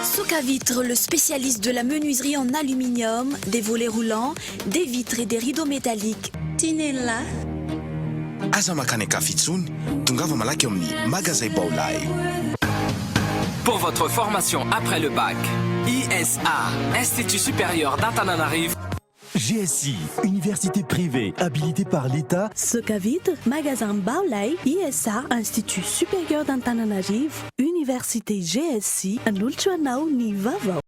Socavitre, le spécialiste de la menuiserie en aluminium, des volets roulants, des vitres et des rideaux métalliques. Tinella. Aza makany Kafitsony, tongava malaky amin'ny magasin Baolay. Pour votre formation après le bac, ISA, Institut supérieur d'Antananarivo. GSI, université privée habilitée par l'État. Socavitre, magasin Baolay, ISA, Institut supérieur d'Antananarivo, université GSI, Anulchuanao ni Vavao.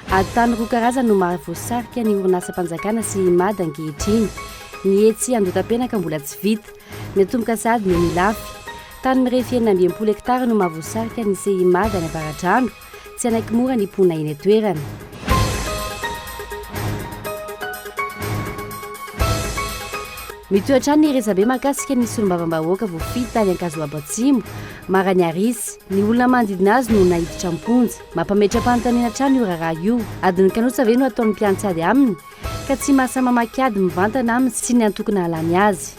Atany roa karazany no mahavoasarika ny orinasa-mpanjakana sy mady ankehitriny. Ny etsy andotam-penaka mbola tsy vita, ny atomboka sady ny milafy. Tany mirefy 920 hektara no mahavoasarika ny CIMAD any Avaratrano, tsy anaiky mora ny ponina eny atoerana. Mitoetra ny resabe makasika ny solombavam-bahoaka voafity tany Ankazoaba Atsimo, Marany Arisy. Ny olona manodidina azy no nahiditra amponja, mampametra-panontaniana trano io raharaha io. Adiny kanosa ve no ataon'ny mpiantsady aminy, ka tsy mahasama makiady mivantana aminy sy ny antokona halany azy.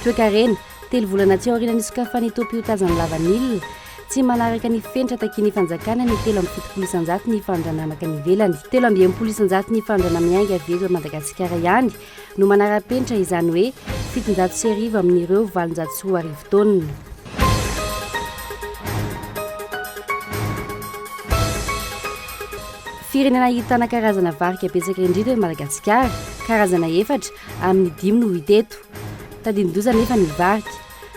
Toekarena, 3 volana tsy aoriana ny sokafany Etopia tazany lavanilina, tsy manaraka ny fenitra taky ny fanjakana ny 370 ny fandranamaka ny velany, 370 ny fandrana miainga aveto Madagasikara ihany no manara-penitra izany hoe 700 amin'ireo 400 taonina. Firenena ahitana karazana varika betsaka indrindra ny Madagasikara, karazana 4 amin'ny 5 no hita eto. Tadidin-doza nefa ny varika,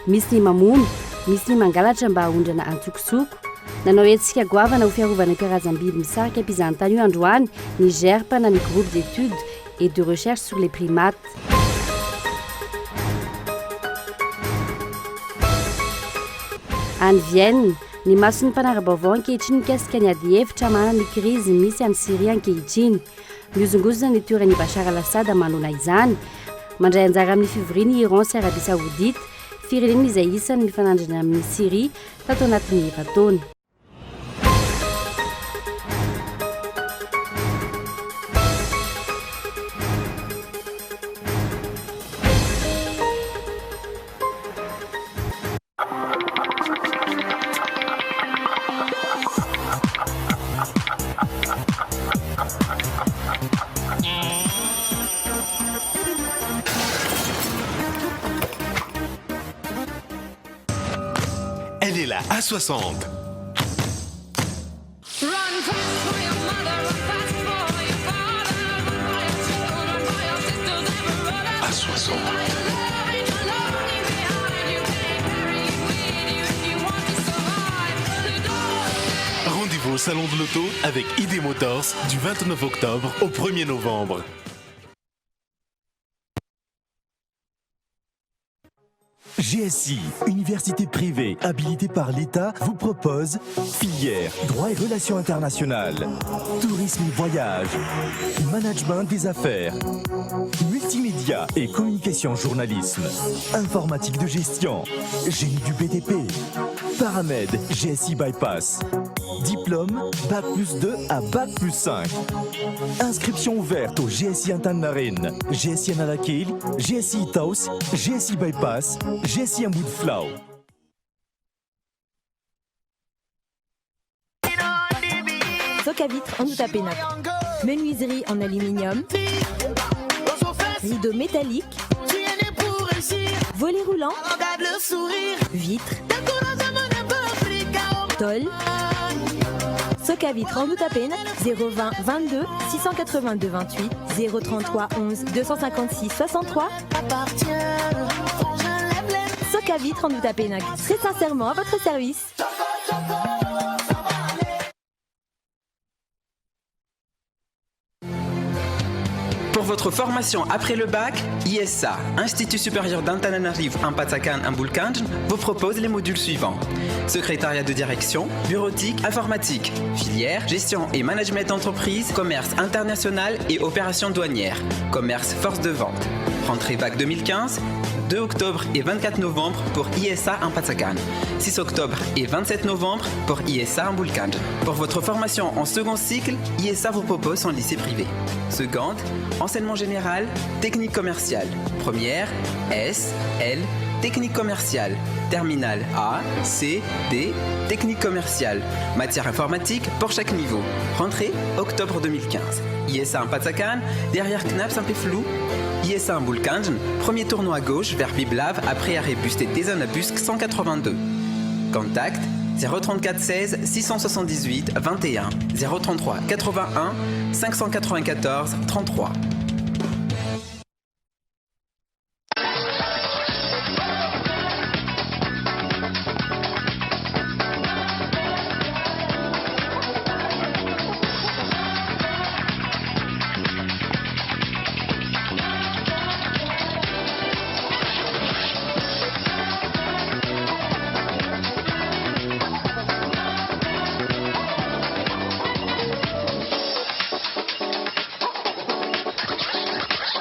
misy ny mamono, misy ny mangalatra mba ahondrana antsokosoko. Nanao etsika goavana ho fiarovana karazam-biby misarika mpizahan-tany io androany ny GERP na ny groupe d'études et de recherche sur les primates. Any Vienne, ny mason'ny mpanara-baovao ankehitriny mikasika ny ady hevitra manana ny krizy misy any Syria ankehitriny. Miozongozona ny toeran'ny Bachar al-Assad manona izany. Mandray anjara amin'ny fivoriany Iran sy Arabie Saoudite, firenena izay isan'ny mifanandrina amin'ny Syrie tato anatin'ny 9 taona. Elle est la A60. A60. Rendez-vous au salon de l'auto avec ID Motors du 29 octobre au 1er novembre. GSI, université privée habilitée par l'État, vous propose filière, droit et relations internationales, tourisme et voyage, management des affaires, multimédia et communication journalisme, informatique de gestion, génie du BTP, Paramed, GSI Bypass, diplôme Bac+2 à Bac+5. Inscription ouverte au GSI Antananarivo, GSI Analakil, GSI Taos, GSI Bypass, GSI Ambudflau. Socavitre en Outapénac. Menuiserie en aluminium. Rideaux métalliques. Volets roulants. Vitres. Tôle. Socavitre en Outapénac. 020 22 682 28 033 11 256 63. Socavitre en Outapénac. Très sincèrement à votre service. Pour votre formation après le bac, ISA, Institut supérieur d'Antananarivo Ampatacan Ambulkanj, vous propose les modules suivants. Secrétariat de direction, bureautique, informatique, filière, gestion et management d'entreprise, commerce international et opérations douanières, commerce force de vente. Rentrée bac 2015, 2 octobre et 24 novembre pour ISA Ampatsakan. 6 octobre et 27 novembre pour ISA Ambulkanj. Pour votre formation en second cycle, ISA vous propose son lycée privé. Seconde, enseignement général, technique commerciale. Première, S, L, technique commerciale. Terminale A, C, D, technique commerciale. Matière informatique pour chaque niveau. Rentrée, octobre 2015. ISA Ampatsakan, derrière Knap Saint-Péflou. ISA Ambulkanj, premier tournoi à gauche vers Biblav après arrêt busté Desanabusque 182. Contact 034 16 678 21 033 81 594 33.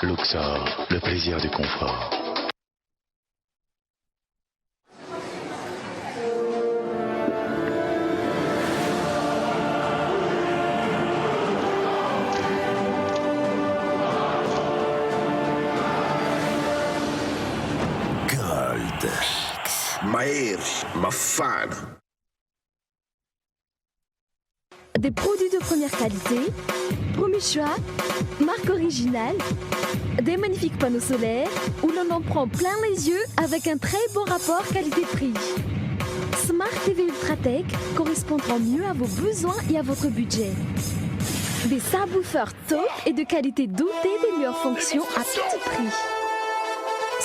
Luxor, le plaisir du confort. Gold. Mahery, mafana. Des produits de première qualité, premier choix, marque originale, des magnifiques panneaux solaires où l'on en prend plein les yeux avec un très bon rapport qualité-prix. Smart TV Ultratech correspondront mieux à vos besoins et à votre budget. Des subwoofers top et de qualité dotée des meilleures fonctions à petit prix.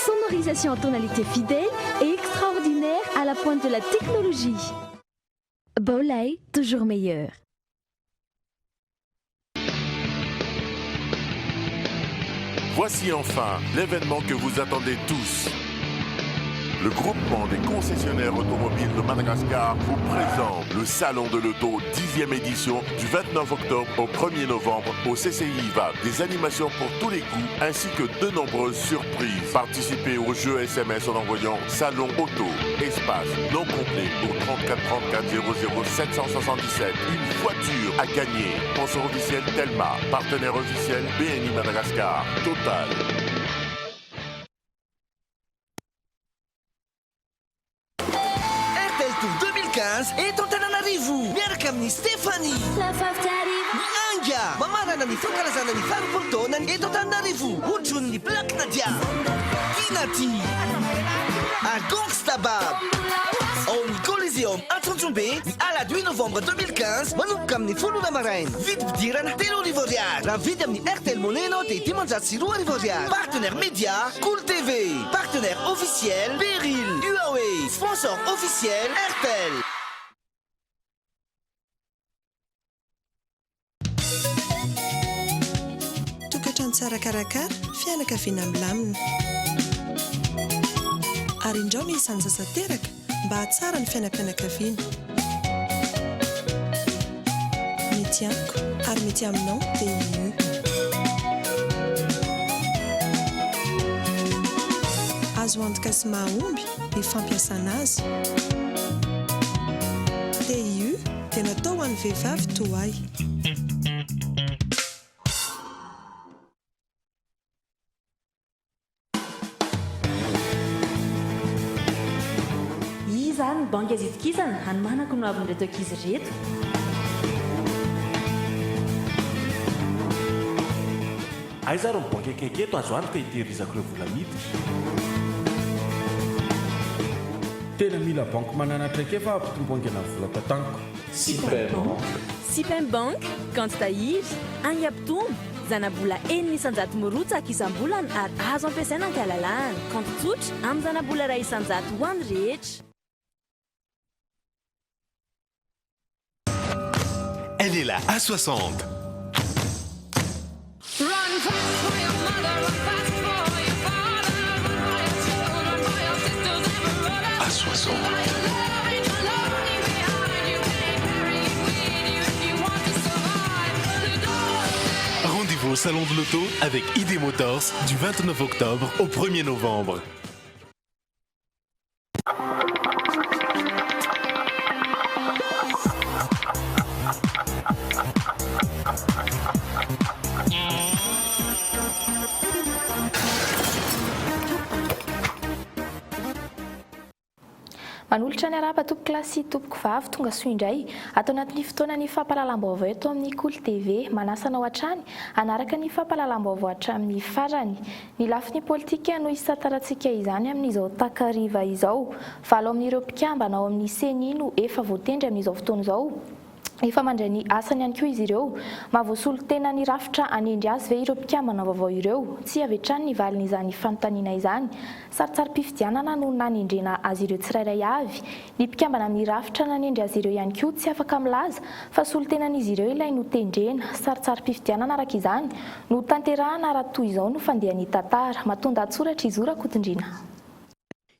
Sonorisation en tonalité fidèle et extraordinaire à la pointe de la technologie. Bolay, toujours meilleur. Voici enfin l'événement que vous attendez tous. Le groupement des concessionnaires automobiles de Madagascar vous présente le Salon de l'Auto 10e édition du 29 octobre au 1er novembre au CCI IVAP. Des animations pour tous les goûts ainsi que de nombreuses surprises. Participez au jeu SMS en envoyant Salon Auto, espace non complet au 34 34 00 777. Une voiture à gagner. Sponsor officiel Telma. Partenaire officiel BNI Madagascar. Total. Eto Antananarivo, miaraka amin'ny Stéphanie. Anga, mamarana ny fankalazana ny valopolo taona eto Antananarivo. Hojony Black Nadia, Kinati, Agongstabab. Ao ny Coliseum Antsontsobe, ny alahady 8 novembre 2015, manomboka amin'ny 10 maraina. Vidy pidirana 3 ariary. Raha vidy amin'ny RTL Moneno dia 502 ariary. Partenaire média, Cool TV. Partenaire officiel, Beryl, Huawei. Sponsor officiel, RTL. Tokatrano tsara karakara, fianakaviana milamina. Ary indreo misy anjasan-teraka mba hatsara ny fiainam-pianakaviana. Mety amiko ary mety aminao dia io. Azo antoka sy mahomby ny fampiasana azy. Dia io dia natao ho an'ny vehivavy toay. Izany banky azitikizana hanomanako no avy reto ankizy reto. Aiza ro banky akeketo azo antoka hitehirizako ireo vola miditra. Tena mila banky mananatra ekefa ampitomboangana vola tataniko. Sipen Bank, kanto tahiry, any ampitombo, zanabola 100 mirotsaka isam-bolana ary azo ampiasaina ankalalahana. Kanto tsotra amin'ny zanabola 200 ho an'ny rehetra. Elle est là, à 60. À 60. Rendez-vous au Salon de l'Auto avec ID Motors du 29 octobre au 1er novembre. Manolotra ny araba tompoko klasy tompoko vavy tonga soa indray atao anatin'ny fotoanany fampahalalam-baovao eto amin'ny Cool TV manasana ao hatrany anaraka ny fampahalalam-baovao hatramin'ny farany. Ny lafiny politika no isataratsika izany amin'izao takariva izao. Valo amin'ireo mpikambana ao amin'ny CENI no efa voatendry amin'izao fotoana izao. Efa mandray ny asany ihany koa izy ireo. Mahavoasolo tena ny rafitra anendry azy ve ireo mpikambana vaovao ireo. Tsy avetrany ny valin'izany fanontaniana izany. Saritsarym-pifidianana no nanendrena azy ireo tsirairay avy. Ny mpikambana amin'ny rafitra nanendry azy ireo ihany koa tsy afaka milaza fa solo tenan'izy ireo ilay no tendrena. Saritsarym-pifidianana araka izany no tanterahana raha toy izao no fandehan'ny tantara. Matonda atsoratra izora kotondrina.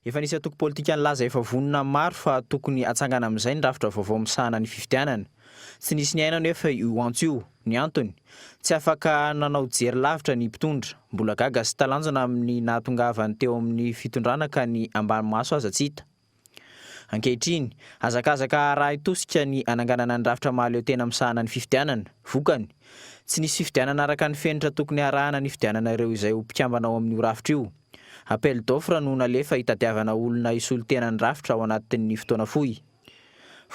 Efa nisy atoko politika nilaza efa vonona maro fa tokony atsangana amin'izay ny rafitra vaovao misahana ny fifidianana. Tsy nisy ny aina nefa io antio ny antony tsy afaka nanao jery lavitra ny mpitondra mbola gaga sy talanjona amin'ny nahatongavany teo amin'ny fitondrana ka ny ambany maso aza tsy hita. Ankehitriny azakazaka raha itosika ny ananganana ny rafitra mahaleo tena misahana ny fifidianana. Vokany tsy nisy fifidianana araka ny fenitra tokony arahana ny fifidianana ireo izay ho mpikambana ao amin'io rafitra io. Appel d'offre no nalefa hitadiavana olona isolo tena ny rafitra ao anatin'ny fotoana fohy.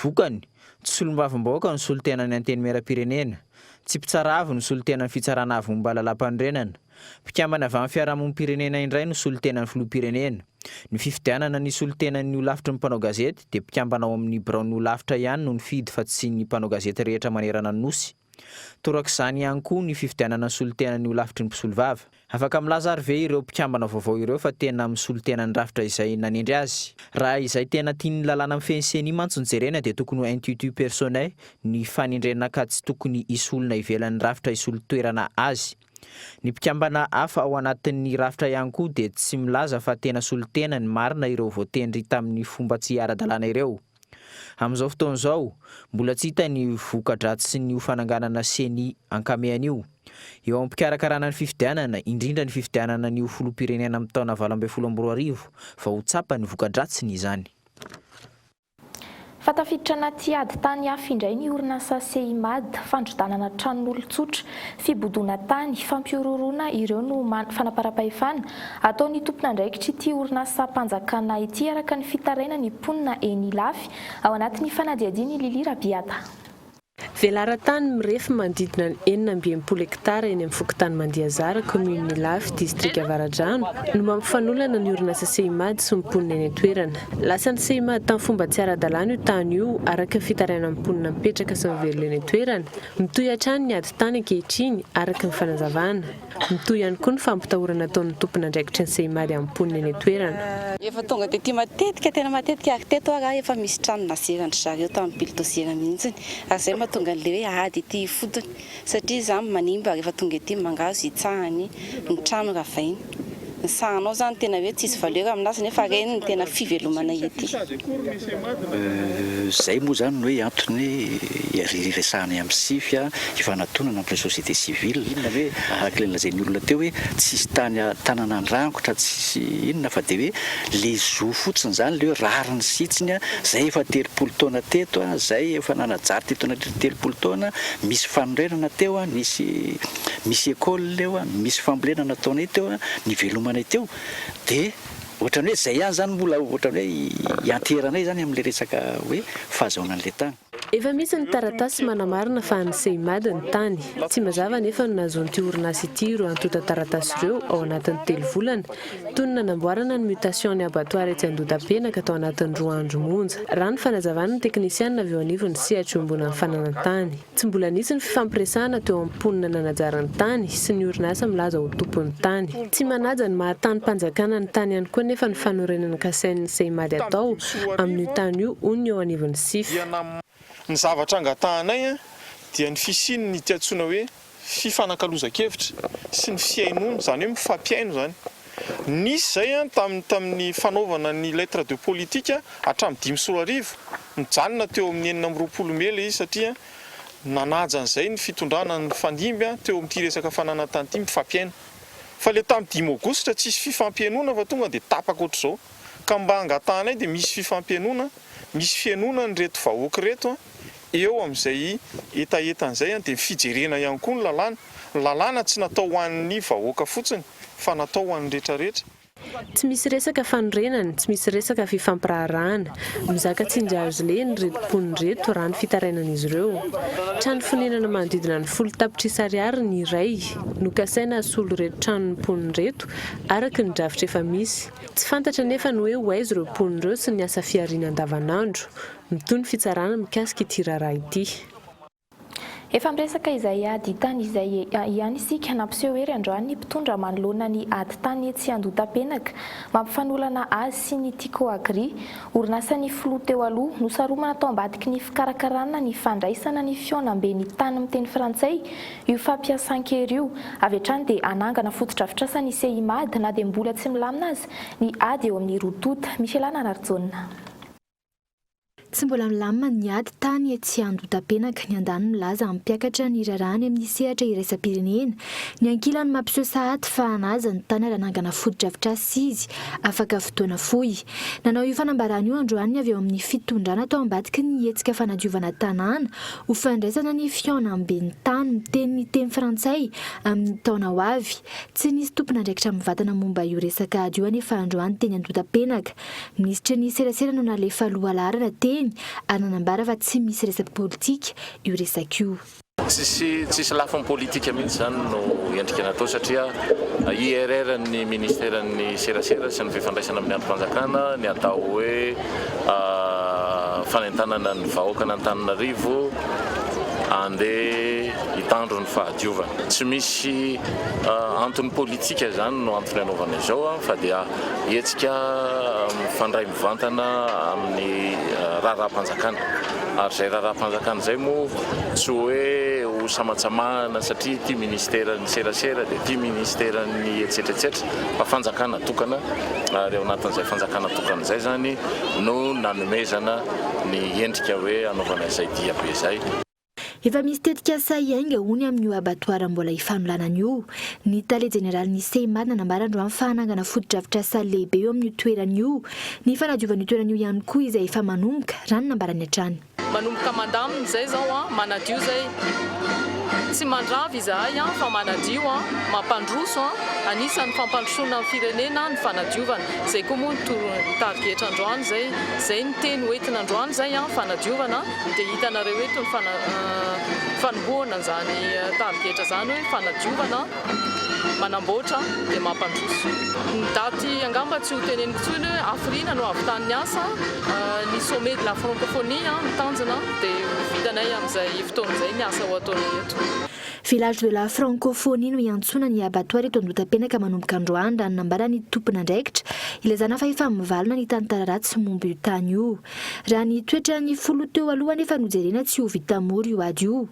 Vokany tsy solombavim-bahoaka ny solo tena ny anteny mera-pirenena, tsy mpitsara avy ny solo tena ny fitsarana avy momba lalam-panorenana, mpikambana avy amin'ny fiarahamonim-pirenena indray no solo tena ny filoham-pirenena. Ny fifidianana ny solo tena ny lavitra ny mpanao gazety dia mpikambana ao amin'ny biraon'ny lavitra ihany no nifidy fa tsy ny mpanao gazety rehetra manerana ny nosy. Torak'izany ihany koa ny fifidianana ny solo tena ny lavitry ny mpisolo vava. Afaka milaza ary ve ireo mpikambana vaovao ireo fa tena misolo tena ny rafitra izay nanendry azy. Raha izay tena tiany lalàna amin'ny fenseny mantsy jerena dia tokony ho institut personnel ny fanendrena ka tsy tokony isolona ivelan'ny rafitra isolo toerana azy. Ny mpikambana hafa ao anatin'ny rafitra ihany koa dia tsy milaza fa tena solo tena ny marina ireo voatendry tamin'ny fomba tsy ara-dalàna ireo. Amin'izao fotoana izao mbola tsy hita ny voka-dratsy sy ny fananganana CENI ankamehany io. Eo amin'ny mpikarakarana ny fifidianana, indrindra ny fifidianana ny filoham-pirenena amin'ny taona 2024 fa ho tsapa ny voka-dratsiny izany. Fatafiditra anaty ady tany hafa indray ny orinasa CEIMAD, fandrodanana tranon'olon-tsotra, fibodona tany, fampiororona ireo no fanaparam-pahefana ataon'ny tompon'andraikitra ity orinasa mpanjakana ity araka ny fitaraina ny mponina eny lafy ao anatin'ny fanadihadiany Lili Rabiata. Velaran-tany mirefy manodidina ny 920 hektara eny amin'ny fokontany Mandiazara, commune Lafy, district Avaradrano no mampifanolana ny orinasa CEIMAD sy mponina eny an-toerana. Lasan'ny CEIMAD tamin'ny fomba tsy ara-dalàna io tany io araka fitaraina mponina mipetraka sy mivelona eny an-toerana. Mitohy hatrany ny ady tany ankehitriny araka ny fanazavana. Mitohy ihany koa ny fampitahorana ataon'ny tompon'andraikitra ny CEIMAD amin'ny mponina eny an-toerana. Efa tonga dia ity matetika tena matetika ariteto ara efa misy trano nasirandry zareo tamin'ny pilitosira mihitsiny. Ary zay tonga le hoe ady ity fotony satria zany manimba rehefa tonga ety mangazo hitsahany ny trano ravainy. Ny sahanao zany tena hoe tsisy valeur aminazy nefa reny ny tena fivelomana ety. Zay moa zany hoe antony resahana amin'ny sify ifanantonana amin'ny société civile hoe araka ilay lazain'ny olona teo hoe tsisy tanana andrangotra tsisy inona fa dia hoe le zo fotsiny zany le hoe rariny sitsiny zay efa 30 taona teto zay efa nanajary teto anaty 30 taona misy fanorenana teo misy école leo misy fambolenana taona teo ny velomana teo dia ohatrany hoe zay ihany zany mbola ohatrany hoe ianteranay zany amin'le resaka hoe fahazaonan'le tany. Efa misy ny taratasy manamarina fa ny CEIMAD ny tany. Tsy mazava nefa no nahazoan'ity orinasa ity ireo antota taratasy ireo ao anatin'ny 3 volana toy ny nanamboarana ny mutation ny abattoir ety Andodapenaka tao anatin'ny 2 andro monja. Raha ny fanazavana ny teknisianina avy eo anivony sehatra eo ambony fananantany. Tsy mbola nisy ny fifampiresahana teo am-ponina nanajara ny tany sy ny orinasa milaza ho tompon'ny tany. Tsy manaja ny mahatany mpanjakana ny tany ihany koa nefa ny fanorenana kasain'ny CEIMAD atao amin'io tany io hono eo anivony sify. Ny zavatra angatahanay dia ny fisiny ny tiatsona hoe fifanankalozan-kevitra sy ny fiainoana zany hoe mifampiaino zany. Nisy zay tamin'ny fanaovana ny lettre de politique hatramin'ny 5 mijanona teo amin'ny 920 mela izy satria nanaja an'izay ny fitondrana ny fandimby teo amin'ity resaka fananantany ity mifampiaino. Fa le tamin'ny 5 aogositra tsisy fifampiainona fa tonga dia tapaka ohatr'izao. Ka mba angatahanay dia misy fifampiainona, misy fiainona ny reto vahoaka reto eo amin'izay etaetan'izay dia fijerena ihany koa ny lalàna. Lalàna tsy natao ho an'ny vahoaka fotsiny fa natao ho an'ny rehetrarehetra. tsy misy resaka fanorenana, tsy misy resaka fifampirarahana. Mizaka tsindry azo le ny retom-pony reto raha ny fitarainan'izy ireo. Trano fonenana manodidina ny 10 tapitrisa ariary ny iray. Nokasaina solo reto trano ny pony reto araka ny drafitra efa misy. Tsy fantatra nefa ny hoe hoaizy ireo pony ireo sy ny asa fiariana andavanandro. Mitony fitsarana mikasika ity raharaha ity. Efa miresaka izay ady tany izay ihany isika nampiseho hoe androany ny mpitondra manoloana ny ady tany etsy Andotapenaka mampifanolana azy sy ny Tico Agri orinasan'ny filoha teo aloha nosaromana tao ambadiky ny fikarakarana ny fandraisana ny fionam-be ny tany amin'ny teny frantsay io fampiasan-kery io avy hatrany dia anangana foto-drafitrasa ny CIMAD na dia mbola tsy milamina azy ny ady eo amin'ny rotota Michelana Narjona. Tsy mbola milamina ny ady tany etsy Andotapenaka ny andany milaza ampiakatra ny rarahany amin'ny sehatra iraisam-pirenena ny ankilany mampiseho sahady fa anaza ny tany ranangana foto-drafitrasa sy izy afaka fotoana fohy. Nanao io fanambarana io androany avy eo amin'ny fitondrana tao ambadiky ny hetsika fanadiovana tanàna ho fandraisana ny fionam-be ny tany miteny ny teny frantsay amin'ny taona ho avy. Tsy nisy tompon'andraikitra mivantana momba io resaka ady io anefa androany teny Andotapenaka. Minisitra ny serasera no nalefa lohalarana teny ary nanambara fa tsy misy resaky politika io resaka io. Tsisy lafiny politika mihitsy zany no endrika natao satria IRR ny ministeran'ny serasera sy ny fifandraisana amin'ny androm-panjakana ny atao hoe fanentanana ny vahoaka n'Antananarivo andeha hitandro ny fahadiovana. Tsy misy antony politika zany no antony anaovana izao fa dia hetsika mifandray mivantana amin'ny raharaham-panjakana ary zay raharaham-panjakana zay moa tsy hoe ho samatsamahana satria ty ministeran'ny serasera dia ty ministeran'ny etsetretsetra fa fanjakana tokana ary ao anatin'izay fanjakana tokana zay zany no nanomezana ny endrika hoe anaovana izay dia be zay. Efa misy tetika sahiainga hony amin'ny abattoir mbola hifanolana io. Ny tale général ny CIMAD nanambara androany fanangana foto-drafitrasa lehibe eo amin'ny toeran'io. Ny fanadiovana toeran'io ihany koa izay efa manomboka raha ny nambarany hatrany. Manomboka mandamina zay zao manadio zay tsy mandravy izahay fa manadio mampandroso anisan'ny fampandrosoana amin'ny firenena ny fanadiovana zay koa moa ny target androany zay ny teny hoentina androany zay fanadiovana dia hitanareo eto ny fanombohana zany target zany hoe fanadiovana manamboatra dia mampandroso. Ny daty angamba tsy ho teneniko tsony hoe afrina no avy tany asa ny sommet de la francophonie mitanjona dia vitanay amin'izay fotoana izay ny asa ho ataonay eto. Village de la francophonie no iantsona ny abattoir eto Andotapenaka manomboka androany raha nambara ny tompon'andraikitra ilazana fa efa mivalona ny tantara ratsy momba io tany io. Raha ny toetra ny folo teo aloha nefa nojerena tsy ho vita mory io ady io.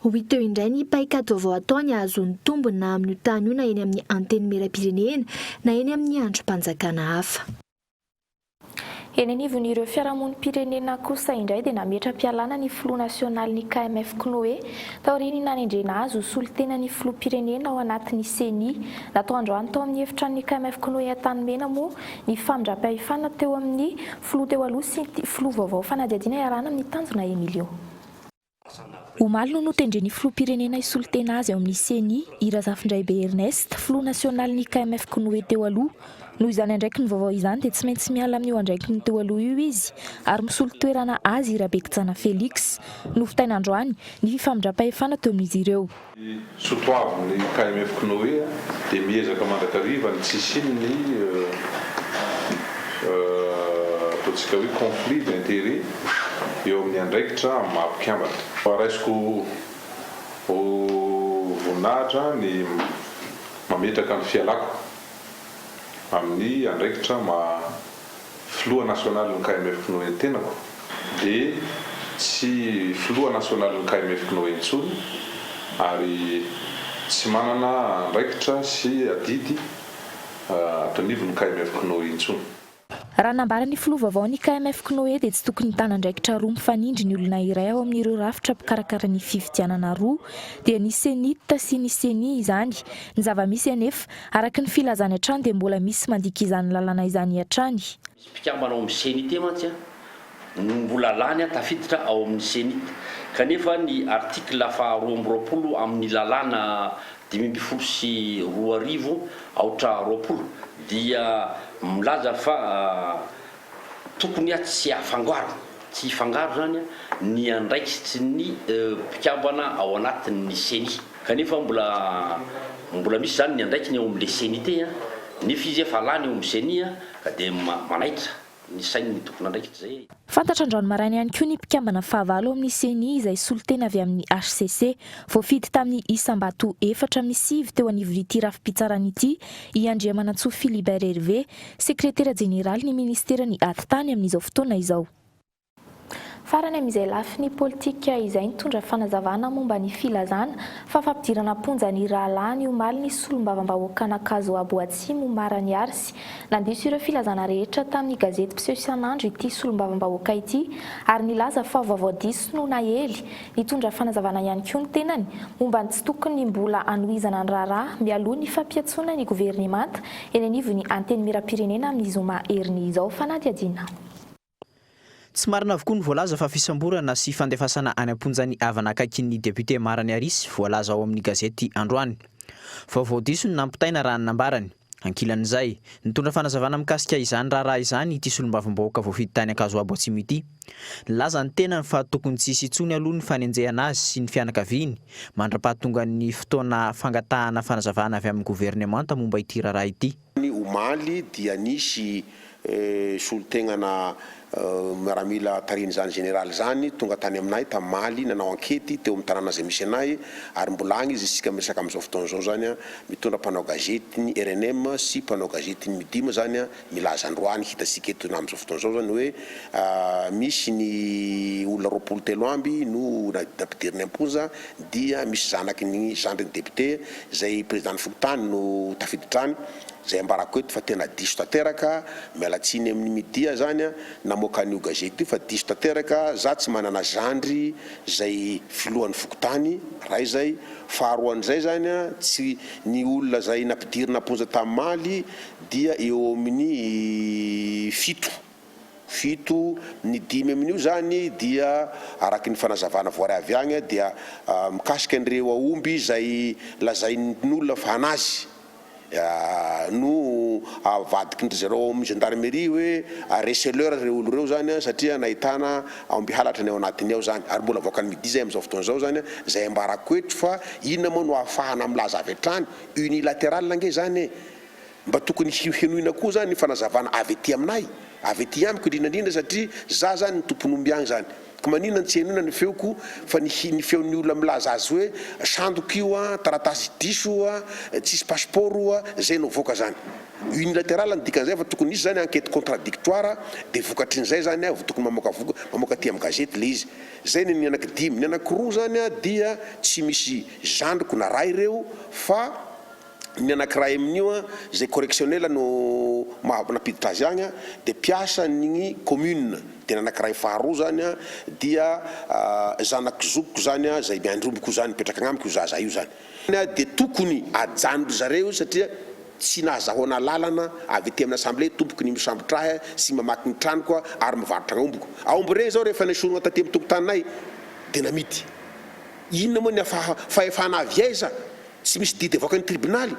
Ho teo indray ny paikady vaovao ataony ahazony tombony na amin'ny tany io na eny amin'ny anteny meram-pirenena na eny amin'ny androm-panjakana hafa. Eny anivon'ireo fiarahamonim-pirenena kosa indray dia nametra-pialana ny filoha nasionaly ny KMF Knoe taoriny nanendrena azy ho solitena ny filoham-pirenena ao anatin'ny CENI natao androany tao amin'ny efitran'ny KMF Knoe Antanimena moa ny famindram-pahefana teo amin'ny filoha teo aloha sy filoha vaovao fanadihadiana iarana amin'ny tanjona Emilio. Omaly no notendren'ny filoham-pirenena isolitena azy ao amin'ny CENI Irazafindray be Ernest filoha nasionaly ny KMF Knoe teo aloha. Noho izany andraiky ny vaovao izany dia tsy maintsy miala amin'io andraiky ny teo aloha io izy ary misolo toerana azy Irabekijana Félix novitaina androany ny fifamindram-pahefana teo amin'izy ireo. Sotoavin'ny KMF Knoe dia miezaka mandrakariva ny tsisiny ataontsika hoe conflit d'intérêt eo amin'ny andraikitra mampikambatra. Raisiko voninahitra ny mametraka ny fialako amin'ny andraikitra filoha nasionaly ny KMF Knoe tenako dia tsy filoha nasionaly ny KMF Knoe intsony ary tsy manana andraikitra sy adidy atonivon'ny KMF Knoe intsony. Raha nambarany filoha vaovao ny KMF Knoe dia tsy tokony hitan'andraikitra roa mifanindry ny olona iray ao amin'ireo rafitra mpikarakara ny fifidianana roa dia ny CENIT sy ny CENI izany. Ny zava-misy anefa araka ny filazany hatrany dia mbola misy mandika izany lalàna izany hatrany. Misy mpikambana ao amin'ny CENIT mantsy mbola lany tafiditra ao amin'ny CENIT kanefa ny artikla faharoa amby roapolo amin'ny lalàna 5 sy 2 aotra 20 dia milaza fa tokony tsy afangaro tsy fangaro zany ny andraikitsy ny mpikambana ao anatin'ny seni kanefa mbola misy zany ny andraikiny ao amin'le seni te nefa izy efa lany eo amin'ny seni ka dia manaitra ny sainy ny tokony andraikitsy zay. Fantatra androany maraina ihany koa ny mpikambana fahavalo amin'ny CENI izay solitena avy amin'ny HCC voafidy tamin'ny isam-bato 4 teo anivon'ity rafi-pitsarana ity i Andriamanantsoa Philibert Hervé, sekretera jeneraly ny ministera ny ati-tany amin'izao fotoana izao. Farany amin'izay lafiny politika izay nitondra fanazavana momba ny filazana fa fampidirana ponja ny rahalahy ny omaly ny solombavambahoaka Nakazo Aboatsimo Marany Arsy. Nandiso ireo filazana rehetra tamin'ny gazety mpiseho isan'andro ity solombavambahoaka ity ary nilaza fa vavao-diso no nahely. Nitondra fanazavana ihany koa ny tenany momba ny tsy tokony mbola anohizana ny raharaha mialoha ny fampiatsoana ny governemanta eny anivon'ny anteny miram-pirenena amin'ny zoma heriny izao fanadiadina. Tsy marina avokoa ny voalaza fa fisamborana sy fandefasana any am-ponjany avana akaikin'ny député Marany Arsy voalaza ao amin'ny gazety androany. Vaovao diso ny nampitaina raha nambarany. Ankilan'izay, nitondra fanazavana mikasika izany raharaha izany ity solombavambahoaka voafidy tany Nakazo Aboatsimo ity. Nilaza ny tenany fa tokony tsisy intsony aloha ny fanenjehana azy sy ny fianakaviany mandra-pahatonga ny fotoana fangatahana fanazavana avy amin'ny governemanta momba ity raharaha ity. Ny omaly dia nisy solotegnana miaramila tariny zany général zany tonga tany aminay tamaly nanao ankety teo amin'ny tanàna zay misy anay ary mbola agny izy isika miresaka amin'izao fotoana zao zany mitondra mpanao gazety ny RNM sy mpanao gazety ny midima zany milaza androany hitasika eto amin'izao fotoana zao zany hoe misy ny olona 23 amby no nampidiriny amponja dia misy zanaky ny zandriny député zay président Fokontany no tafiditrany zay ambarako eto fa tena diso tanteraka mialatsiny amin'ny media zany namoaka an'io gazety fa diso tanteraka za tsy manana zandry zay filohan'ny Fokontany raha izay faharoan'izay zany tsy ny olona zay nampidirina amponja tamaly dia eo amin'ny fito ny 5 amin'io zany dia araky ny fanazavana voary avy agny dia mikasika an'ireo aomby zay lazain'olona fa anazy no avadiky ny zareo amin'ny gendarmerie hoe receleur reo olo reo zany satria nahitana aomby halatra ny ao anatiny ao zany ary mbola voaka ny midi zay amin'izao fotoana zao zany zay ambarako eto fa inona moa no ahafahana milaza avy hatrany unilatéral nge zany mba tokony henoina koa zany ny fanazavana avy ety aminay avy ety amiko indrindrandrindra satria za zany ny tompony omby agny zany ka manina tsy henona ny feoko fa ny feon'ny olona milaza azy hoe sandoko io taratasy diso tsisy passeport zay no voaka zany unilatéral ny dikan'izay fa tokony isy zany enquête contradictoire dia vokatrin'izay zany tokony mamoaka aty amin'ny gazety le izy zay ny anaky 5 ny anaky 2 zany dia tsy misy zandriko na ray ireo fa ny anankiray amin'io zay correctionnel no napiditra azy agny dia piasa ny commune dia anankiray faharoa zany dia zanaky zokiko zany zay miandromboko zany mipetraka agnamiko io zaza io zany dia tokony ajanony zareo satria tsy nahazahoana lalana avy ety amin'ny assemblée tompoko ny misambotrahy sy mamaky ny tranoko ary mivarotra aomboko aomby reny zao rehefa nesorona taty amin'ny tokotaninay dia namity inona moa ny fahefana avy aiza tsy misy didy avoaka ny tribunaly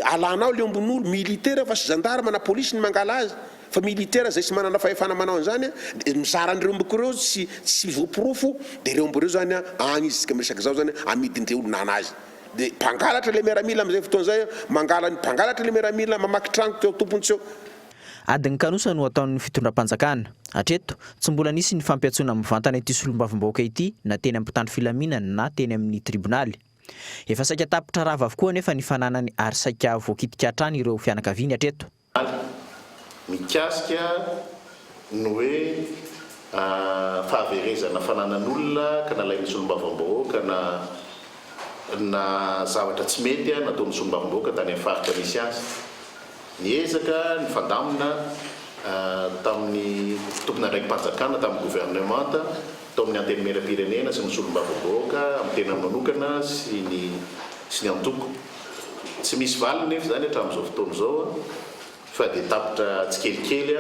alanao le ombon'olo militaire fa sy gendarme na polisy ny mangala azy fa militaire zay sy manana fahefana manao an'izany mizaran'ireo omboko reo tsy voapirofo dia ireo ombo reo zany agny izy sika miresaka zao zany amidindre olona anazy dia mpangalatra le miaramila amin'izay fotoana zay mpangalatra le miaramila mamaky trango teo tompony tseo. Adiny Kanosa no ataon'ny fitondram-panjakana. Hatreto tsy mbola nisy ny fampiatsoana mivantana ity solombavambahoaka ity na teny amin'ny mpitandro filaminana na teny amin'ny tribunaly. Efa saika tapitra rava avokoa nefa ny fananany ary saika voakitika hatrany ireo fianakaviany hatreto. Mikasika no hoe fahaverezana fananan'olona ka nalainy solombavambahoaka na zavatra tsy mety nataon'ny solombavambahoaka tany amin'ny faritra misy azy. Niezaka ny fandamina tamin'ny tompona andraiki-panjakana tamin'ny gouvernemanta tao amin'ny anteny miram-pirenena sy ny solombavambahoaka amin'ny tena manokana sy ny antoko tsy misy valiny nefa zany hatramin'izao fotoana zao fa dia tapitra tsy kelikely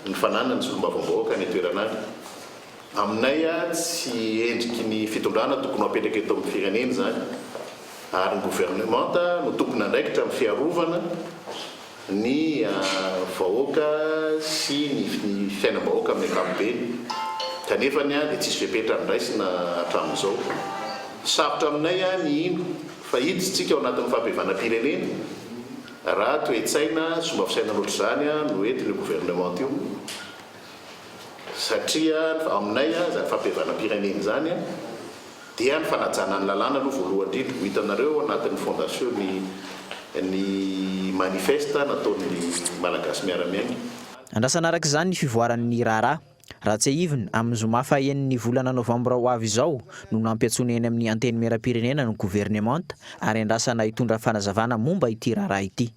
ny fananany solombavambahoaka ny toerana any aminay tsy endriky ny fitondrana tokony apetraka eto amin'ny firenena zany ary ny gouvernementa no tokony andraikitra amin'ny fiarovana ny vahoaka sy ny fiainam-bahoaka amin'ny ankapobeny kanefany dia tsisy fepetra niraisina hatramin'izao. Sarotra aminay ny ino fa hiditsika ao anatin'ny fampihavanam-pirenena raha toe-tsaina somba fisaina ohatr'izany no ety le gouvernement io satria aminay zany fampihavanam-pirenena zany dia ny fanajana ny lalàna aloha voalohany indrindra. Ho hitanareo anatin'ny fondation ny manifeste nataon'ny malagasy miara-miaina. Andrasana araka izany ny fivoaran'ny raharaha raha tsy ahivina amin'ny zoma fahaeniny volana novambra ho avy izao no nampiatsona eny amin'ny anteny miaram-pirenena ny gouvernementa ary andrasana hitondra fanazavana momba ity raharaha ity.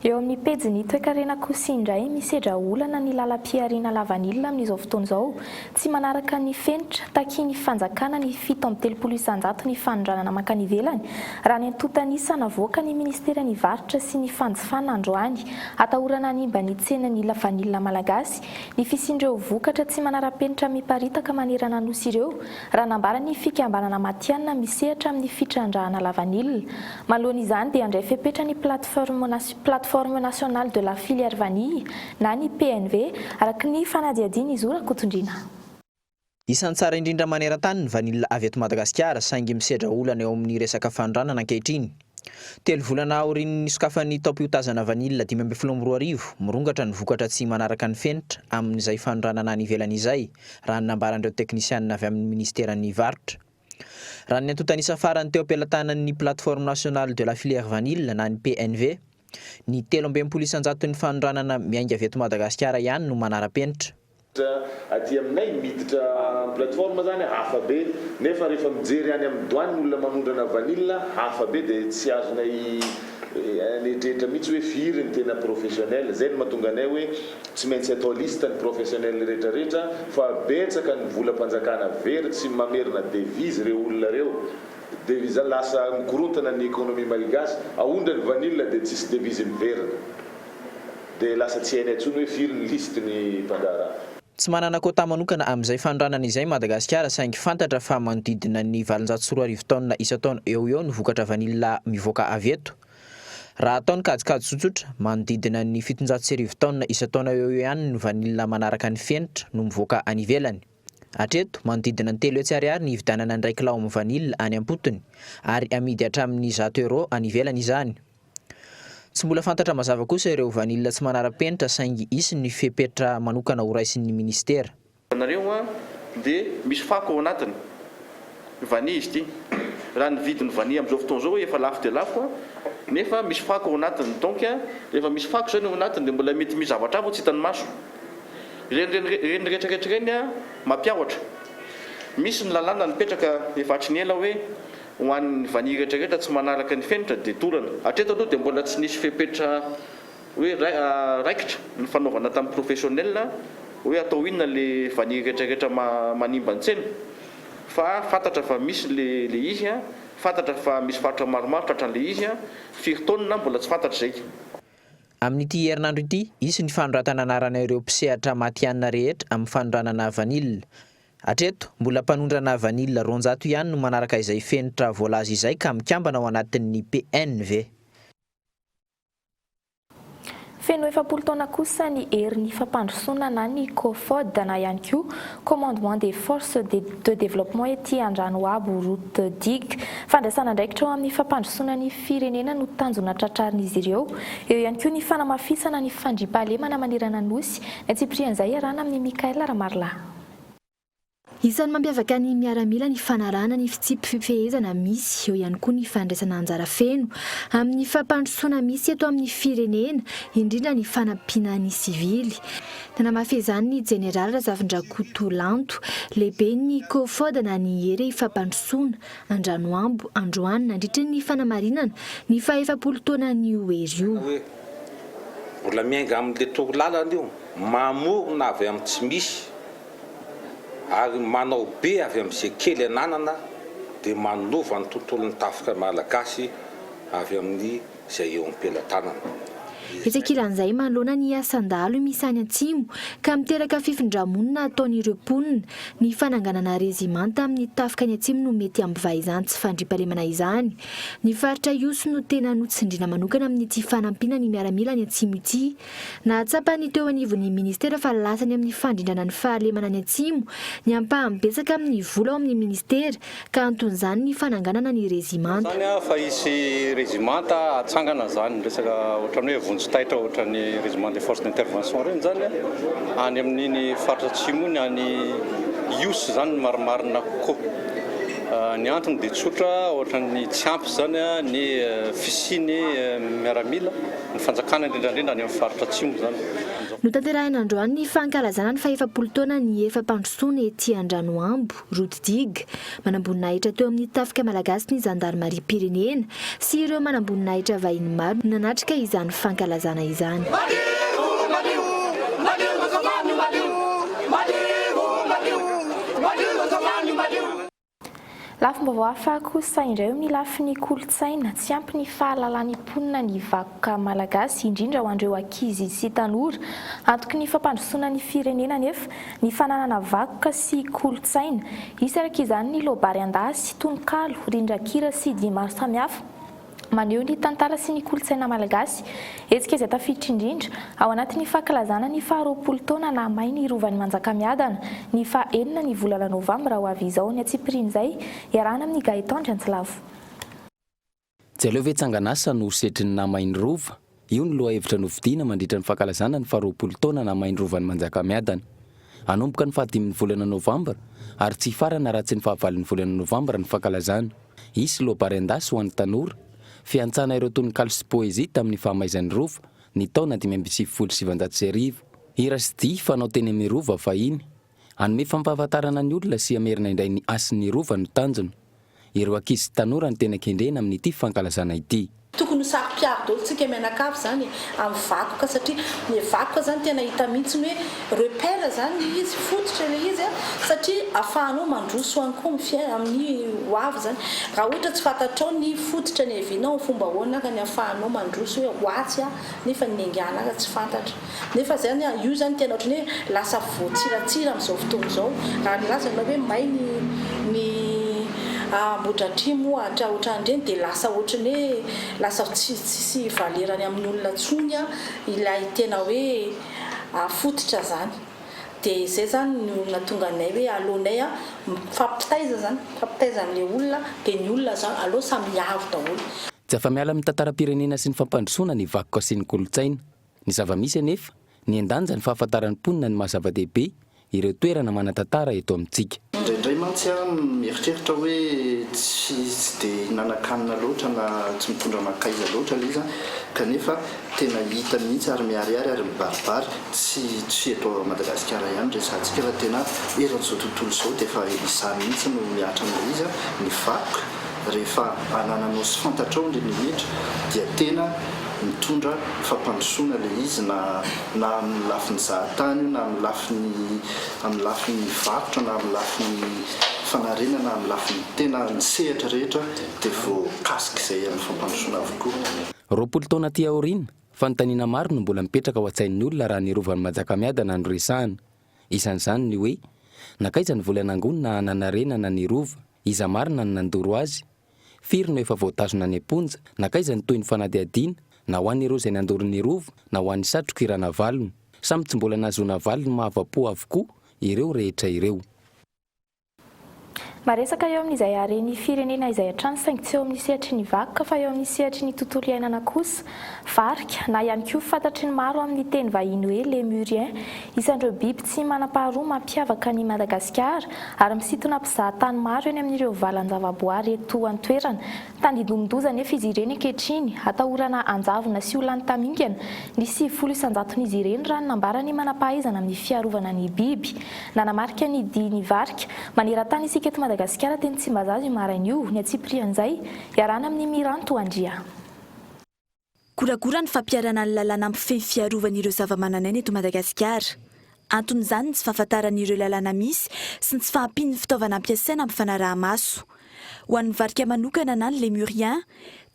Eo amin'ny pejiny toe-karena kosa indray misedra olana ny lalam-piariana lavanilina amin'izao fotoana izao tsy manaraka ny fenitra takia ny fanjakana ny 7.300 ny fanondranana mankany ivelany raha ny antotanisa navoaka ny ministera ny varitra sy ny fanjifana androany atahorana nimba ny tsena ny lavanilina malagasy ny fisindreo vokatra tsy manara-penitra miparitaka manerana nosy ireo raha nambara ny fikambanana matianina misehatra amin'ny fitrandrahana lavanilina. Malohany izany dia andray fepetra ny plateforme nationale de la filière vanille na ny PNV araky ny fanadiadiana izora kotondrina. Isan'ny tsara indrindra maneran-tany ny vanille avy eto Madagasikara saingy misedra olana eo amin'ny resaka fanondranana ankehitriny. 3 volana aorian'ny sokafan'ny taom-piotazana vanille 5.2 mirongatra ny vokatra tsy manaraka ny fenitra amin'izay fanondranana any ivelany izay raha ny nambaran'ireo teknisianina avy amin'ny ministeran'ny varitra. Raha ny antotanisa farany teo am-pelatanan'ny plateforme nationale de la filière vanille na ny PNV ny 3.100 ny fanondranana miainga avy eto Madagasikara ihany no manara-penitra. Aty aminay miditra plateforme zany hafa be nefa rehefa mijery any amin'ny douane ny olona manondrana vanille hafa be dia tsy azonay netrehitra mihitsy hoe firy ny tena professionnel. Zay no mahatonga anay hoe tsy maintsy atao lista ny professionnel rehetrarehetra fa betsaka ny volam-panjakana very tsy mamerina devise reo olona reo. Devise lasa mikorontana ny économie malagasy ahondra ny vanille dia tsisy devise miverina dia lasa tsy hainay intsony hoe firy ny liste ny mpandara. Tsy manana kota manokana amin'izay fanondranana izay Madagasikara saingy fantatra fa manodidina ny 740 taona isa-taona eo ny vokatra vanille mivoaka avy eto. Raha ataony kajikajy tsotsotra manodidina ny 730 taona isa-taona eo ihany ny vanille manaraka ny fenitra no mivoaka any ivelany. Hatreto manodidina ny 3 ariary ny hividanana ny 1 kilao amin'ny vanille any am-potony ary amidy hatramin'ny €100 any ivelany izany. Tsy mbola fantatra mazava kosa ireo vanille tsy manara-penitra saingy isy ny fepetra manokana ho raisin'ny ministera. Nareo dia misy fako ao anatiny vanille izy ity. Raha ny vidin'ny vanille amin'izao fotoana izao efa lafo dia lafo nefa misy fako ao anatiny. Donc rehefa misy fako zany ao anatiny dia mbola mety misy zavatra hafa tsy hitan'ny maso. Reny rehetrarehetra reny mampiavatra. Misy ny lalàna nipetraka efatry ny ela hoe ho an'ny vanille rehetrarehetra tsy manaraka ny fenitra dia torana. Hatreto aloha dia mbola tsy nisy fepetra hoe raikitra ny fanaovana tamin'ny professionnel hoe atao inona le vanille rehetrarehetra manimba ny tsena. Fa fantatra fa misy le izy fantatra fa misy faritra maromaro tratran'le izy firy taonina mbola tsy fantatra zay. Amin'ity herinandro ity isy ny fanoratana anarana ireo mpisehatra matianina rehetra amin'ny fanondranana vanille. Hatreto mbola mpanondrana vanille 200 ihany no manaraka izay fenitra voalaza izay ka mikambana ao anatin'ny PNV. Feno efa 10 taona kosa ny herin'ny fampandrosoana na ny COFOD na ihany koa commandement des forces de développement ety Andranoabo route digue. Fandraisana ndraikitra ao amin'ny fampandrosoana ny firenena no tanjona tratrarin'izy ireo. Eo ihany koa ny fanamafisana ny fandriampahalemana manerana nosy ny atsiprian'izay arana amin'ny Mikaela Ramarla. Isan'ny mampiavaka ny miaramila ny fanarana ny fitsipy-fifehezana misy eo ihany koa ny fandraisana anjara feno amin'ny fampandrosoana misy eto amin'ny firenena indrindra ny fanampiana ny sivily. Nanamafizany ny General Razafindrakoto Lanto lehibe ny COFOD na ny hery fampandrosoana Andranoambo androany nandritra ny fanamarinana ny 40 taona ny oerio. Mbola miainga amin'le tokolalana io mamorona avy amin'ny tsy misy ary manao be avy amin'izay kely ananana dia manova ny tontolon'ny tafika malagasy avy amin'ny izay eo am-pelatanana. Hetsakilan'izay manoloana ny asan-dalo misy any Antsimo ka miteraka fifindramonina ataon'ireo mponina. Ny fananganana rezimanta amin'ny tafika any Antsimo no mety ambivay izany tsy fandriampahalemana izany. Ny faritra Iosy no tena notsindriana manokana amin'ity fanampiana ny miaramila any Antsimo ity. Nahatsapa ny teo anivon'ny ministera fa lasany amin'ny fandrindrana ny fahalemana any Antsimo ny ampaham-betsaka amin'ny vola ao amin'ny ministera ka anton'izany ny fananganana ny rezimanta. Fa isy rezimanta atsangana zany resaka ohatran'ny hoe vonjitaitra ohatran'ny régiment des forces d'intervention reny zany any amin'iny faritra Atsimo ny any Iosy zany marimarina kokoa. Ny antony dia tsotra ohatran'ny tsy ampy zany ny fisiny miaramila ny fanjakana indrindrandrindra any amin'ny faritra Atsimo zany. Notanterahina androany ny fankalazana ny fahefa-polo taona ny efa mpandrosoana ety Andranoambo, Rotdig, manamboninahitra teo amin'ny tafika malagasy ny zandarmaria pirenena sy ireo manamboninahitra vahiny maro nanatrika izany fankalazana izany. Lafim-baovao hafa kosa indray amin'ny lafin'ny kolontsaina tsy ampy ny fahalalan'ny mponina ny vakoka malagasy indrindra ho an'ireo ankizy sy tanora antoky ny fampandrosoana ny firenena nefa ny fananana vakoka sy kolontsaina isaraka izany ny lobary andasy tononkalo rindrakira sy dia maro samihafa maneho ny tantara sy ny kolontsaina malagasy etsika izay tafiditra indrindra ao anatin'ny fankalazana ny faha-20 taona na may ny rovan'ny Manjakamiadana ny faha-enina ny volana novambra ho avy izao ny atsipiriny izay iarahana amin'ny Gaëtan Andriantsilavo. Tsy aleo ve tsanganasa no setrin'ny namainy rova io ny loha hevitra novidiana mandritra ny fankalazana ny faha-20 taona na may ny rovan'ny Manjakamiadana anomboka ny faha-5 volana novambra ary tsy farana raha tsy ny faha-9 volana novambra ny fankalazana isy lobary andasy ho an'ny tanora fiantsana ireo tononkalo sy poezia tamin'ny fahamaizan'ny rova ny taona 570 hira sy dia fanao teny amin'ny rova fahiny anome fampahafantarana ny olona sy amerina indray ny asin'ny rova no tanjona ireo ankizy tanora ny tena kendrena amin'ity fankalazana ity. Tokony sary-piaro daholo tsika mianakavy zany amin'ny vakoka satria ny vakoka zany tena hita mihitsy hoe repère zany izy fototra le izy satria afahanao mandroso any koa amin'ny hoavy zany raha ohatra tsy fantatrao ny fototra ny hevinao fomba ahoana ka ny afahanao mandroso hoe hoatsy nefa ny angana tsy fantatra nefa zany io zany tena ohatrany hoe lasa voatsiratsira amin'izao fotoana izao raha nilazanao hoe may ny Ambohidratrimo ohatrandreny dia lasa ohatrany hoe lasa tsy valerany amin'ny olona tsony ilay tena hoe fototra zany dia izay zany ny olona tonga anay hoe aleonay fampitaiza zany fampitaiza amin'ilay olona dia ny olona zany aleo samy avo daholo. Tsy afa-miala amin'ny tantaram-pirenena sy ny fampandrosoana ny vakoka sy ny kolontsaina ny zava-misy anefa ny andanja ny fahafantaran'ny mponina ny mahazava-dehibe ireo toerana manan-tantara eto amintsika. Indraindray mantsy mieritreritra hoe tsy dia nanakanina loatra na tsy mitondra makaiza loatra le izy kanefa tena hita mihitsy ary miariary ary mibaribary tsy eto Madagasikara ihany resantsika fa tena eran'izao tontolo izao dia efa izany mihitsy no miatra amin'ilay izy ny vakoka rehefa anananao sy fantatrao indray ny mihitra dia tena mitondra fampandrosoana le izy na amin'ny lafin'ny zahatany na amin'ny lafin'ny vakotra na amin'ny lafin'ny fanarena na amin'ny lafin'ny tena ny sehatra rehetra dia voakasika izay amin'ny fampandrosoana avokoa. 20 taona aty aoriana fanontaniana maro no mbola mipetraka ao an-tsain'ny olona raha ny rovan'ny Manjakamiadana no resahana isan'izany ny hoe nakaiza ny vola nangonina nanarena na ny rova iza marina ny nandoro azy firy no efa voatazona ny amponja nakaiza ny toy ny fanadihadiana na ho an'ireo izay nandoro ny rova na ho an'ny satroka irana valony samy tsy mbola nahazoana valony mahavapo avokoa ireo rehetra ireo. Maresaka eo amin'izay hareny firenena izay hatrany saingy tsy eo amin'ny sehatry ny vakoka fa eo amin'ny sehatry ny tontolo iainana kosa varika na ihany koa fantatry ny maro amin'ny teny vahiny hoe lémurien isan'ireo biby tsy manam-paharoa mampiavaka ny Madagasikara ary misintona mpizahatany maro eny amin'ireo valan-javaboary eto an-toerana tandindomindoza nefa izy ireny ankehitriny atahorana anjavona sy olany tamingana ny 70 isanjaton'izy ireny raha nambara ny manam-pahaizana amin'ny fiarovana ny biby nanamarika ny diany varika maneran-tany isika eto Madagasikara teny Tsimbazaza maraina io ny atsipirian'izay iarahana amin'ny Miranto Andria. Goragora ny fampiarana ny lalàna ampifeny fiarovan'ireo zava-mananaina eto Madagasikara. Anton'izany ny tsy fahafantaran'ireo lalàna misy sy ny tsy fahampian'ny fitaovana ampiasaina amin'ny fanaraha-maso. Ho an'ny varika manokana na ny lémurien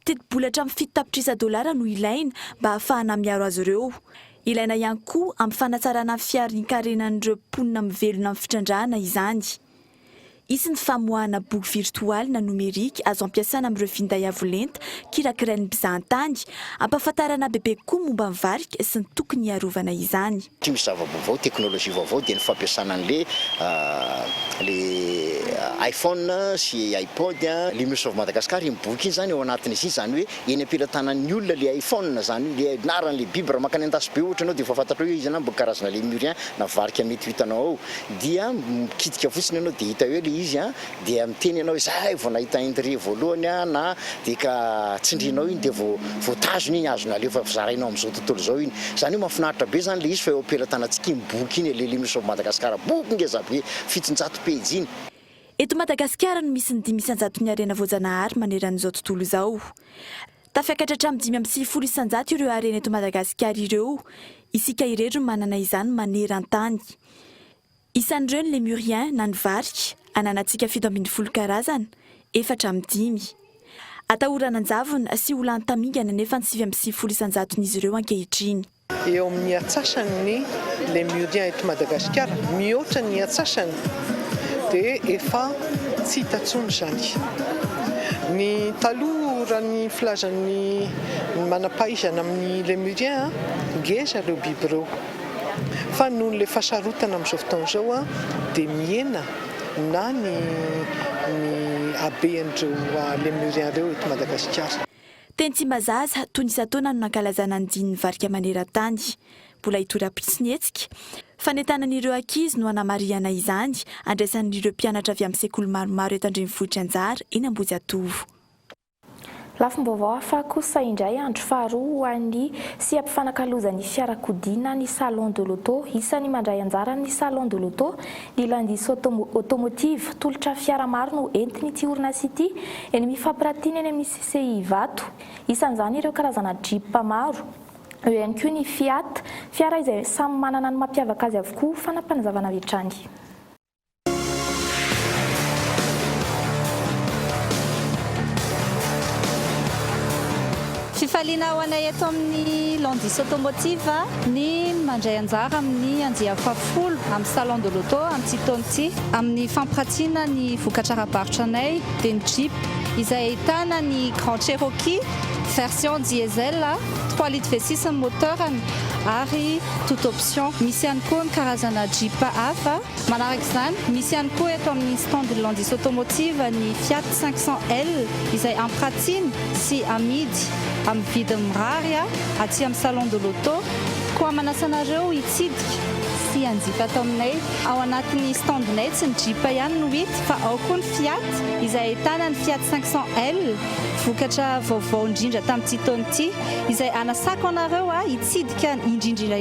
teti-bolatra amin'ny $7 no ilaina mba hahafahana miaro azy ireo. Ilaina ihany koa amin'ny fanatsarana fiarinkarenan'ireo mponina mivelona amin'ny fitrandrahana izany. Isy ny famoahana boky virtualy na nomerika azo ampiasana amin'ireo finday avolenta kirakirain'ny mpizahatany, ampahafantarana bebe koa momba ny varika sy ny tokony hiarovana izany. Misy zava-baovao, teknôlôjia vaovao dia ny fampiasana an'le iPhone sy iPod, l'Université Madagascar iny boky iny zany ao anatin'izy zany hoe eny ampelantanan'ny olona le iPhone zany le narany le biby raha makany an-tasy be ohatra anao dia efa fantatra hoe izy anambo karazana lémurien na varika mety hitanao ao dia mikitika fotsiny ianao dia hita hoe le izy dia miteny ianao hoe zay vao nahita indri voalohany na dia ka tsindrinao iny dia vao tazony iny azona alefa zarainao amin'izao tontolo zao iny zany hoe mahafinaritra be zany le izy fa eo ampelantanantsika iny boky iny le l'Université Madagascar boky ngeza be 700 pejy iny. Eto Madagasikara no misy ny 500 harena voajanahary maneran'izao tontolo izao. Tafiakatra hatramin'ny 5 isanjato ireo harena eto Madagasikara ireo. Isika irery no manana izany maneran-tany. Isan'ireo ny lémurien na ny varika, ananantsika 7 karazana, 4-5. Atahorana an-javona sy olany tamingana nefa ny 5 isanjaton'izy ireo ankehitriny. Eo amin'ny atsasany lémurien eto Madagasikara, mihoatra ny atsasany dia efa tsy hitatsony zany. Ny taloha raha ny filazan'ny manam-pahaizana amin'ny lémurien ngeza ireo biby ireo. Fa noho le fasarotana amin'izao fotoana izao dia miena na ny haben'ireo lémurien ireo eto Madagasikara. Teny Tsimbazaza toy ny isan-taona no nankalazana ny dinin'ny varika maneran-tany. Mbola hitora-pitsiny hetsika. Fanentanan'ireo ankizy no hanamariana izany, andraisan'ireo mpianatra avy amin'ny sekoly maromaro eto Andrenivohitra Anjara eny Ambohijatovo. Lafim-baovao hafa kosa indray andro faharoa ho an'ny sy ampifanankalozan'ny fiarakodia ny salon de l'auto isan'ny mandray anjara ny salon de l'auto ny landis automotive tolotra fiara maro no entiny ity orinasa ity eny mifampiratiana eny amin'ny CCI Vato. Isan'izany ireo karazana Jeep maro. Eo ihany koa ny Fiat, fiara izay samy manana ny mampiavaka azy avokoa fanampanazavana hatrany. Fifaliana ho anay eto amin'ny Landis Automotive ny mandray anjara amin'ny andiam-pafolo amin'ny salon de l'auto amin'ity taona ity amin'ny fampirantiana ny vokatra ara-barotra anay dia ny Jeep izay ahitana ny Grand Cherokee version diesel 3 litres V6 ny moteurany ary toute option. Misy ihany koa ny karazana Jeep hafa. Manaraka izany misy ihany koa eto amin'ny stand de Landis Automotive ny Fiat 500L izay ampiratiana sy amidy amin'ny vidiny mirary aty amin'ny salon de l'auto. Koa manasanareo hitsidika sy hanjifa ato aminay ao anatin'ny standinay tsy ny Jeep ihany no hita fa ao koa ny Fiat izay ahitana ny Fiat 500L vokatra vaovao indrindra tamin'ity taona ity izay anasako anareo hitsidika indrindra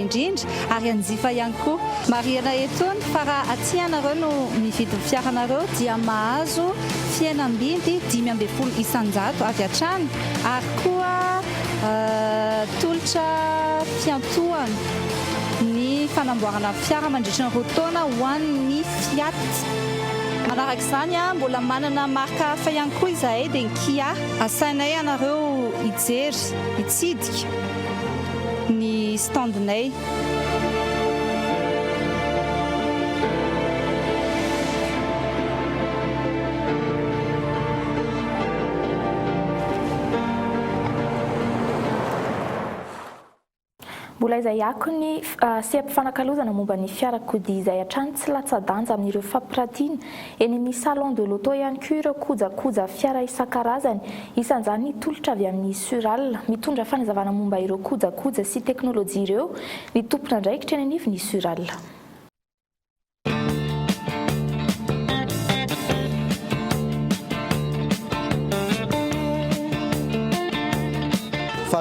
ary hanjifa ihany koa. Mariana etony fa raha aty anareo no mividy fiaranareo dia mahazo fihenam-bidy 5 isanjato avy hatrany ary koa tolotra fiantohana ny fanamboarana fiara mandritra ny roa taona ho an'ny Fiat. Manaraka izany mbola manana marka hafa ihany koa izahay dia ny Kia. Asainay anareo hijery hitsidika ny standinay. Mbola izay ako ny sy ampifanankalozana momba ny fiarakodia izay hatrany tsy latsa-danja amin'ireo fampirantiana eny amin'ny salon de l'auto ihany koa ireo kojakoja fiara isan-karazany. Isan'izany ny tolotra avy amin'ny Sural mitondra fanazavana momba ireo kojakoja sy teknôlôjia ireo ny tompona andraikitra eny anivon'ny Sural.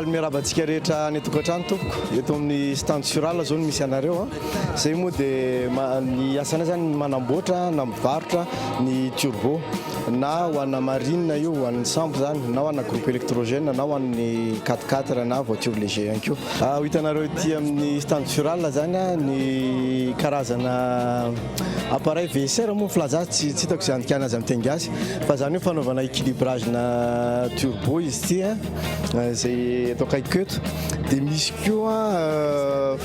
faly miarabantsika rehetra ny tokantrano tompoko eto amin'ny stand sural zao no misy anareo zay moa dia ny asana zany manamboatra na mivarotra ny turbo na ho anna marine io ho an'ny sampo zany na ho anna groupe électrogène na ho an'ny 4x4 na voiture léger ihany koa ho hitanareo ity amin'ny stand sural zany ny karazana appareil VSR moa filaza tsy hitako zay andikana azy amin'ny teny gasy fa zany hoe fanaovana équilibrage na turbo izy ity zay atao kaiketo dia misy koa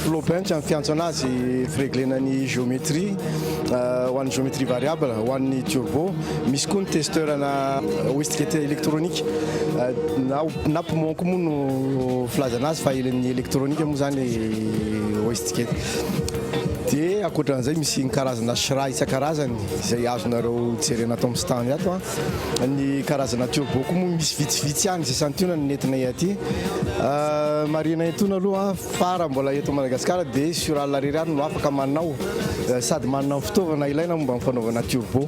flopinch amin'ny fiantso anazy fireglena ny géométrie ho an'ny géométrie variable ho an'ny turbo misy koa ny testeur na hoistikety électronique na pomonko moa no filaza anazy fa ilan'ny électronique moa zany hoistikety dia akoatran'izay misy ny karazana sira isan-karazany izay azonareo jerena atao amin'ny stand ato ny karazana turbo koa moa misy vitsivitsy ihany izay santiona ny nentinay aty marina entona aloha fara mbola eto Madagasikara dia sural rery any no afaka manao sady manao fitaovana ilaina momba amin'ny fanaovana turbo.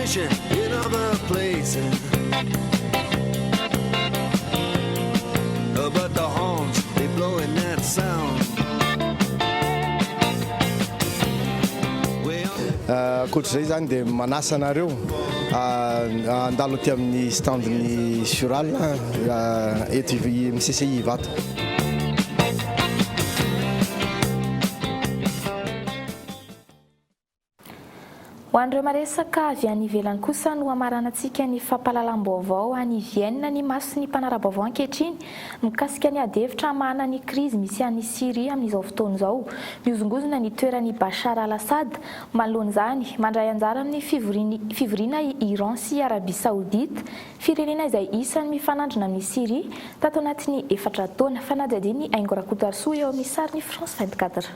In other places, but the horns, they blowing that sound. Akoatr'izay zany dia manasa anareo andalo aty amin'ny standny sural eto amin'ny CCI Ivato. Ho an'ireo maresaka avy any ivelany kosa no hamaranantsika ny fampahalalam-baovao any Vienne ny maso ny mpanara-baovao ankehitriny mikasika ny ady-hevitra mahana ny krizy misy any Syrie amin'izao fotoana izao. Miozongozona ny toeran'i Bachar al-Assad manoloana izany mandray anjara amin'ny fivoriana Iran sy Arabia Saoudite, firenena izay isan'ny mifanandrina amin'ny Syrie tato anatin'ny 4 taona. Fanadihadiany Aingo Rakotoarsoa eo amin'ny sarin'ny France 24.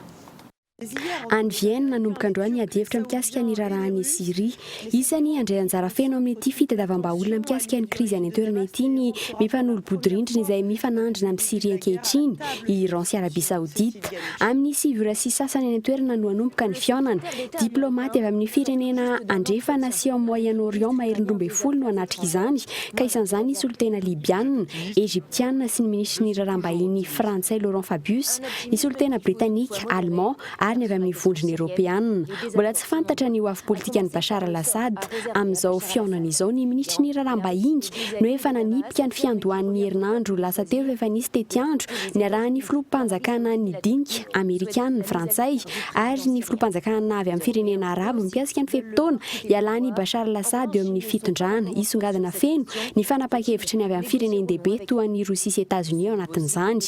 Any Vienne nanomboka androany ady-hevitra mikasika ny rarahany Syria. Isany andray anjara feno amin'ity fitadiavam-baolina mikasika ny krizy any an-toerana ity ny mifanolo-bodirindrina izay mifanandrina amin'ny Syria ankehitriny, Iran sy Arabia Saoudite. Amin'ny 7 sy sasany any an-toerana no hanomboka ny fihaonana. Diplomaty avy amin'ny firenena andrefa nation Moyen-Orient maherin'roa folo no hanatrika izany, ka isan'izany ny solitena libianina, egyptianina sy ny ministry ny raharaham-bahiny frantsay Laurent Fabius, ny solitena britannique, allemand ary ny avy amin'ny vondrona Europeanina. Mbola tsy fantatra ny hoavy politika ny Bachar al-Assad amin'izao fihaonana izao. Ny ministry ny raharaham-bahiny no efa nanipika ny fiandohan'ny herinandro lasa teo efa nisy tety andro ny arahan'ny filoham-panjakana ny dinika Amerikanina, Frantsay ary ny filoham-panjakana avy amin'ny firenena Arabo mikasika ny fepitaona ialany Bachar al-Assad eo amin'ny fitondrana. Isongadina feno ny fanapa-kevitry ny avy amin'ny firenena-dehibe toa ny Rosia sy États-Unis ao anatin'izany.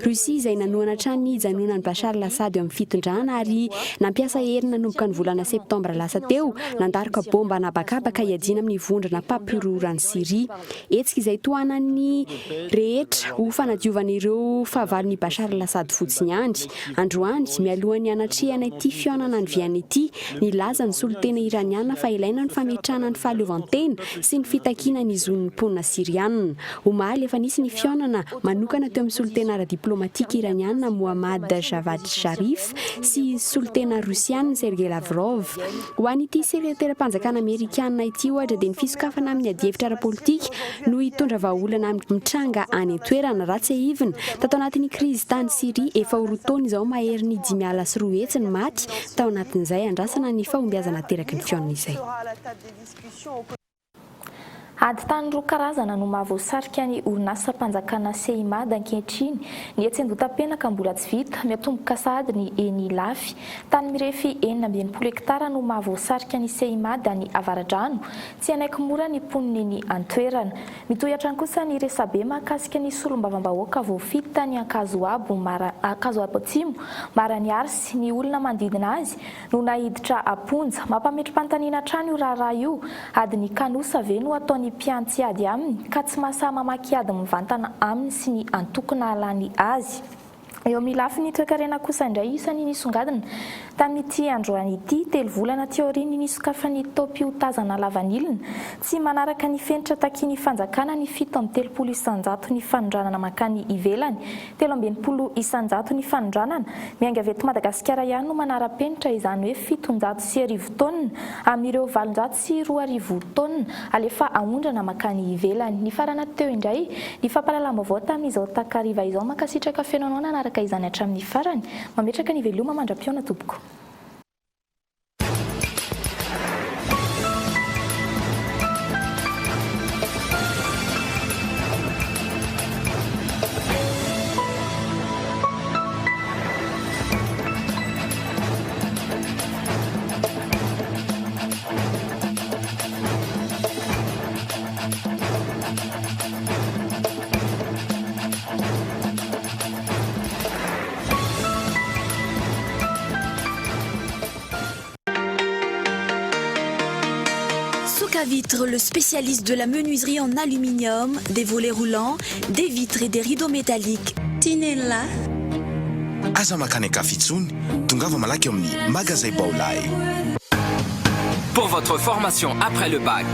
Rosia izay nanohana hatrany hijanonan'ny Bachar al-Assad eo amin'ny fitondrana ary nampiasa herina nanomboka ny volana septambra lasa teo nandaroka bomba anabakabaka iadina amin'ny vondrona mpampirorany Syria. Etsika izay tohanany rehetra ho fanadiovan'ireo fahavalon'ny Bachar al-Assad fotsiny ihany. Androany mialohan'ny anatrehana ity fihaonana ny Vienne ity nilaza ny solitena iraniana fa ilaina ny fametrahana ny fahaleovantena sy ny fitakiana ny zon'ny mponina sirianina. Omaly efa nisy ny fihaonana manokana teo amin'ny solitena ara-diplomatika iraniana Mohammad Javad Zarif sy solitena Rusiana Sergei Lavrov. Ho an'ity sekretera-panjakana Amerikanina ity ohatra dia ny fisokafana amin'ny ady-hevitra ara-politika no hitondra vahaolana mitranga any an-toerana raha tsy ahivina. Tato anatin'ny krizy tany Syria efa ho roa taona izao mahery ny 5 hetsy ny maty. Tao anatin'izay andrasana ny fahombiazana teraky ny fihaonana izay. Ady tany roa karazana no mahavoasarika ny orinasa mpanjakana CIMAD ankehitriny. Ny Antsendotapenaka mbola tsy vita, miatomboka sady ny eny lafy. Tany mirefy 9.20 hektara no mahavoasarika ny CIMAD any Avaradrano. Tsy anaiky mora ny poniny ny antoerana. Mitohatra kosa ny resabe mahakasika ny solombavam-bahoaka voafita ny Ankazoabo Atsimo, Marany Arsy, ny olona manodidina azy no nahiditra aponja. Mampametrim-panontaniana hatrany io raharaha io, ady ny Kanosa ve no ataony mpiantsy ady aminy ka tsy mahasahy mamaky ady mivantana aminy sy ny antokona alany azy. eo amin'ny lafiny toekarena kosa indray isany nisongadina tamin'ity androany ity 3 volana teoriny nisokafany tao-piotazana lavanilina tsy manaraka ny fenitra taky ny fanjakana ny 7 isanjato ny fanondranana makany ivelany 13 isanjato ny fanondranana miainga avy eto Madagasikara ihany no manara-penitra izany hoe 700 taonina amin'ireo 702 taonina alefa aondrana makany ivelany ny farana teo indray ny fampahalalam-baovao tamin'izao takariva izao makasitraka fenonao nanaraka izany hatramin'ny farany mametraka ny veloma mandra-piona tompoko. Vitre, le spécialiste de la menuiserie en aluminium, des volets roulants, des vitres et des rideaux métalliques. Tinella. Aza makany kafitsony, tongava malaky amin'ny magasin Baolay. Pour votre formation après le bac,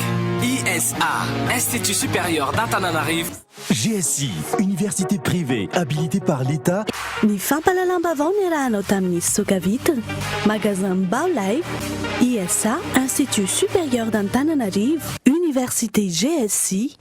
ISA, Institut supérieur d'Antananarivo. GSI, université privée habilitée par l'État. Ny fampahalalam-bavao ny rahanao tamin'ny Soka Vitre, magasin Baolay, ISA, Institut supérieur d'Antananarivo, université GSI.